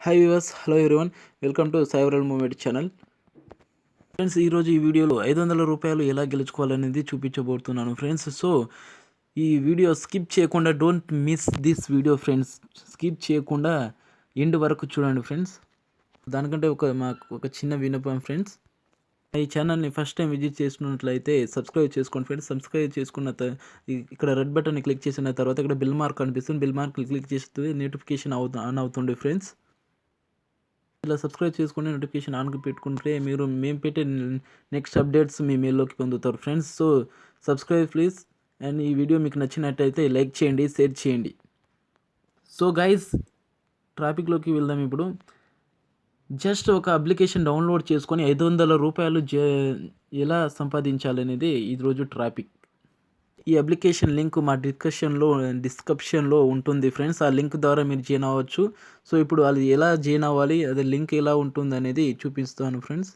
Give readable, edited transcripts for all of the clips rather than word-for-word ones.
Hi viewers, hello everyone, welcome to సైవరల్ moment channel. Friends, ఈరోజు ఈ వీడియోలో ₹500 ఎలా గెలుచుకోవాలనేది చూపించబోతున్నాను ఫ్రెండ్స్. సో ఈ వీడియో స్కిప్ చేయకుండా don't miss this video friends. Skip చేయకుండా ఎండ్ వరకు చూడండి ఫ్రెండ్స్. దానికంటే మాకు ఒక చిన్న విన్నపం ఫ్రెండ్స్. ఈ ఛానల్ని ఫస్ట్ టైం విజిట్ చేసుకున్నట్లయితే సబ్స్క్రైబ్ చేసుకోండి ఫ్రెండ్స్. సబ్స్క్రైబ్ చేసుకున్న ఇక్కడ రెడ్ బటన్ని క్లిక్ చేసిన తర్వాత ఇక్కడ బిల్ మార్క్ కనిపిస్తుంది. బిల్ మార్క్ క్లిక్ చేస్తే నోటిఫికేషన్ ఆన్ అవుతుంది ఫ్రెండ్స్. ఇలా సబ్స్క్రైబ్ చేసుకుని నోటిఫికేషన్ ఆన్కి పెట్టుకుంటే మేము పెట్టే నెక్స్ట్ అప్డేట్స్ మీ మెయిల్లోకి పొందుతారు friends. So subscribe please. And ఈ వీడియో మీకు నచ్చినట్టయితే లైక్ చేయండి, షేర్ చేయండి. సో గైస్, ట్రాఫిక్లోకి వెళ్దాం. ఇప్పుడు జస్ట్ ఒక అప్లికేషన్ డౌన్లోడ్ చేసుకొని ₹500 ఎలా సంపాదించాలనేది ఈరోజు టాపిక్. ఈ అప్లికేషన్ లింక్ మా డిస్క్రిప్షన్లో ఉంటుంది ఫ్రెండ్స్. ఆ లింక్ ద్వారా మీరు జాయిన్ అవ్వచ్చు. సో ఇప్పుడు అది ఎలా జాయిన్ అవ్వాలి, అది లింక్ ఎలా ఉంటుంది అనేది చూపిస్తాను ఫ్రెండ్స్.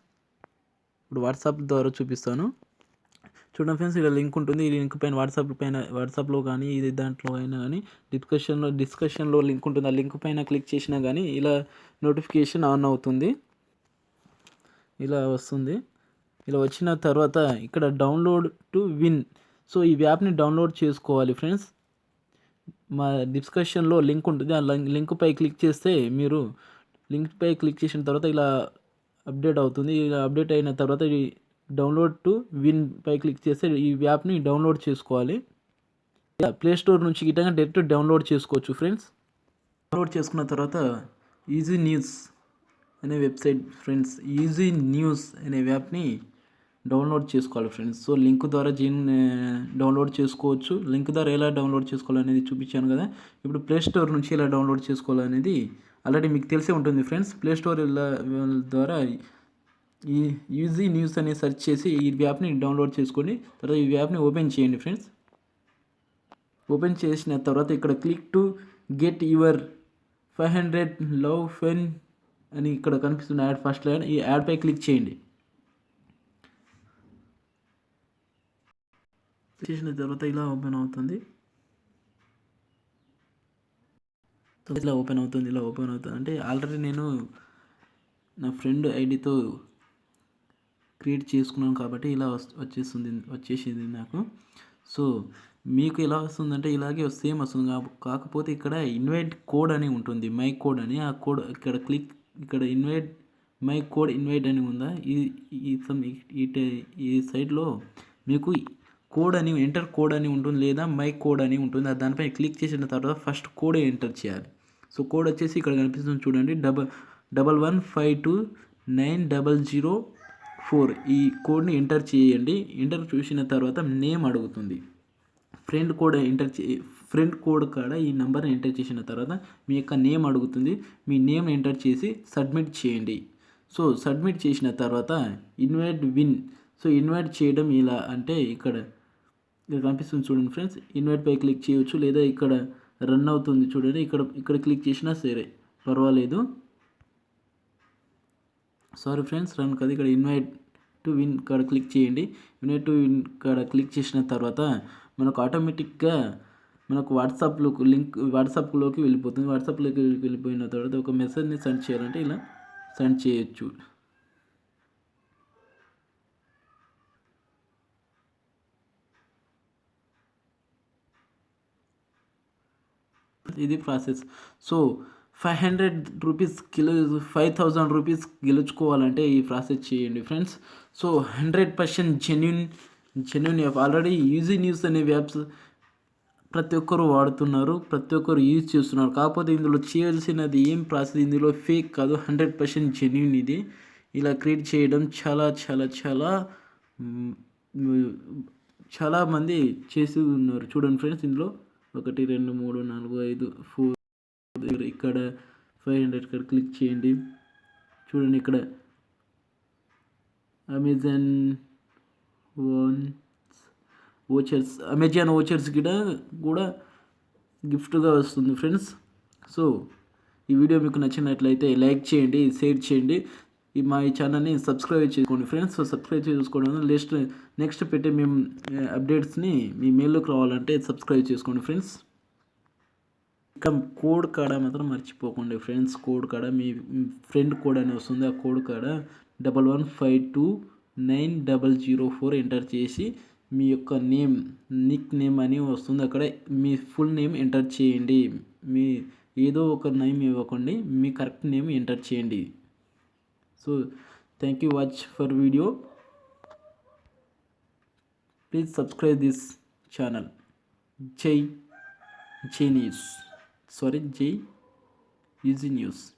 ఇప్పుడు వాట్సాప్ ద్వారా చూపిస్తాను. చూడండి ఫ్రెండ్స్, ఇలా లింక్ ఉంటుంది. ఈ లింక్ పైన వాట్సాప్లో కానీ ఇది దాంట్లో అయినా కానీ డిస్కషన్లో లింక్ ఉంటుంది. ఆ లింక్ పైన క్లిక్ చేసినా కానీ ఇలా నోటిఫికేషన్ ఆన్ అవుతుంది. ఇలా వస్తుంది. ఇలా వచ్చిన తర్వాత ఇక్కడ డౌన్లోడ్ టు విన్. సో ఈ యాప్ని డౌన్లోడ్ చేసుకోవాలి ఫ్రెండ్స్. మా డిస్కషన్లో లింక్ ఉంటుంది. ఆ లింక్పై క్లిక్ చేస్తే మీరు లింక్పై క్లిక్ చేసిన తర్వాత ఇలా అప్డేట్ అవుతుంది. ఇలా అప్డేట్ అయిన తర్వాత డౌన్లోడ్ టు విన్ పై క్లిక్ చేస్తే ఈ యాప్ని డౌన్లోడ్ చేసుకోవాలి. ఇలా ప్లే స్టోర్ నుంచి గిట్టంగా డైరెక్ట్ డౌన్లోడ్ చేసుకోవచ్చు ఫ్రెండ్స్. డౌన్లోడ్ చేసుకున్న తర్వాత ఈజీ న్యూస్ అనే వెబ్సైట్ ఫ్రెండ్స్. ఈజీ న్యూస్ అనే యాప్ని డౌన్లోడ్ చేసుకోవాలి ఫ్రెండ్స్. సో లింక్ ద్వారా డౌన్లోడ్ చేసుకోవచ్చు. లింక్ ద్వారా ఎలా డౌన్లోడ్ చేసుకోవాలనేది చూపించాను కదా. ఇప్పుడు ప్లే స్టోర్ నుంచి ఎలా డౌన్లోడ్ చేసుకోవాలనేది ఆల్రెడీ మీకు తెలిసే ఉంటుంది ఫ్రెండ్స్. ప్లే స్టోర్ ద్వారా ఈ ఈజీ న్యూస్ అని సెర్చ్ చేసి ఈ యాప్ని డౌన్లోడ్ చేసుకొని తర్వాత ఈ యాప్ని ఓపెన్ చేయండి ఫ్రెండ్స్. ఓపెన్ చేసిన తర్వాత ఇక్కడ క్లిక్ టు గెట్ యువర్ 500 లవ్ ఫెన్ అని ఇక్కడ కనిపిస్తున్న యాడ్ ఫస్ట్ లైన్. ఈ యాడ్పై క్లిక్ చేయండి. చేసిన తర్వాత ఇలా ఓపెన్ అవుతుంది. ఇలా ఓపెన్ అవుతుంది అంటే ఆల్రెడీ నేను నా ఫ్రెండ్ ఐడితో క్రియేట్ చేసుకున్నాను కాబట్టి ఇలా వచ్చేసింది నాకు. సో మీకు ఎలా వస్తుందంటే ఇలాగే సేమ్ వస్తుంది. కాకపోతే ఇక్కడ ఇన్వైట్ కోడ్ అని ఉంటుంది, మై కోడ్ అని. ఆ కోడ్ ఇక్కడ ఇన్వైట్ మై కోడ్ ఇన్వైట్ అని ఉందా, ఈ సైడ్లో మీకు కోడ్ అని ఎంటర్ కోడ్ అని ఉంటుంది, లేదా మై కోడ్ అని ఉంటుంది. దానిపై క్లిక్ చేసిన తర్వాత ఫస్ట్ కోడ్ ఎంటర్ చేయాలి. సో కోడ్ వచ్చేసి ఇక్కడ కనిపిస్తుంది చూడండి, 11529004. ఈ కోడ్ని ఎంటర్ చేయండి. ఎంటర్ చేసిన తర్వాత నేమ్ అడుగుతుంది. ఫ్రెండ్ కోడ్ కాడ ఈ నెంబర్ని ఎంటర్ చేసిన తర్వాత మీ యొక్క నేమ్ అడుగుతుంది. మీ నేమ్ ఎంటర్ చేసి సబ్మిట్ చేయండి. సో సబ్మిట్ చేసిన తర్వాత ఇన్వైట్ విన్. సో ఇన్వైట్ చేయడం ఇలా అంటే ఇక్కడ కనిపిస్తుంది చూడండి ఫ్రెండ్స్. ఇన్వైట్ పై క్లిక్ చేయవచ్చు, లేదా ఇక్కడ రన్ అవుతుంది చూడండి, ఇక్కడ క్లిక్ చేసినా సరే పర్వాలేదు. సారీ ఫ్రెండ్స్, రన్ కాదు, ఇక్కడ ఇన్వైట్ టు విన్ కాడ క్లిక్ చేయండి. ఇన్వైట్ టు విన్ కాడ క్లిక్ చేసిన తర్వాత మనకు ఆటోమేటిక్గా మనకు వాట్సాప్లోకి వెళ్ళిపోతుంది. వాట్సాప్లోకి వెళ్ళిపోయిన తర్వాత ఒక మెసేజ్ని సెండ్ చేయాలంటే ఇలా సెండ్ చేయొచ్చు. ఇది ప్రాసెస్. సో ₹5,000 గెలుచుకోవాలంటే ఈ ప్రాసెస్ చేయండి friends. So 100% genuine app. Already easy news అనే యాప్స్ ప్రతి ఒక్కరు వాడుతున్నారు, ప్రతి ఒక్కరు యూజ్ చేస్తున్నారు. కాకపోతే ఇందులో చేయాల్సినది ఏం ప్రాసెస్, ఇందులో ఫేక్ కాదు, 100% జెన్యున్. ఇది ఇలా క్రియేట్ చేయడం చాలా చాలా చాలా చాలామంది చేసి ఉన్నారు. చూడండి ఫ్రెండ్స్, ఇందులో 1 2 3 4 5 4 ఇక్కడ 500 ఇక్కడ క్లిక్ చేయండి. చూడండి ఇక్కడ అమెజాన్ ఓచర్స్ కూడా గిఫ్ట్గా వస్తుంది ఫ్రెండ్స్. సో ఈ వీడియో మీకు నచ్చినట్లయితే లైక్ చేయండి, షేర్ చేయండి. మా ఈ ఛానల్ని సబ్స్క్రైబ్ చేసుకోండి ఫ్రెండ్స్. సో సబ్స్క్రైబ్ చేసుకోవడం నెక్స్ట్ పెట్టే మేము అప్డేట్స్ని మీ మెయిల్లోకి రావాలంటే సబ్స్క్రైబ్ చేసుకోండి ఫ్రెండ్స్. ఇక కోడ్ కాడ మాత్రం మర్చిపోకండి ఫ్రెండ్స్. కోడ్ కాడ మీ ఫ్రెండ్ కోడ్ అని వస్తుంది. ఆ కోడ్ కాడ 11529004 ఎంటర్ చేసి మీ యొక్క నిక్ నేమ్ అని వస్తుంది. అక్కడ మీ ఫుల్ నేమ్ ఎంటర్ చేయండి. మీ ఏదో ఒక నేమ్ ఇవ్వకండి, మీ కరెక్ట్ నేమ్ ఎంటర్ చేయండి. So thank you watch for video. Please subscribe this channel. జై న్యూస్. Jay Easy News.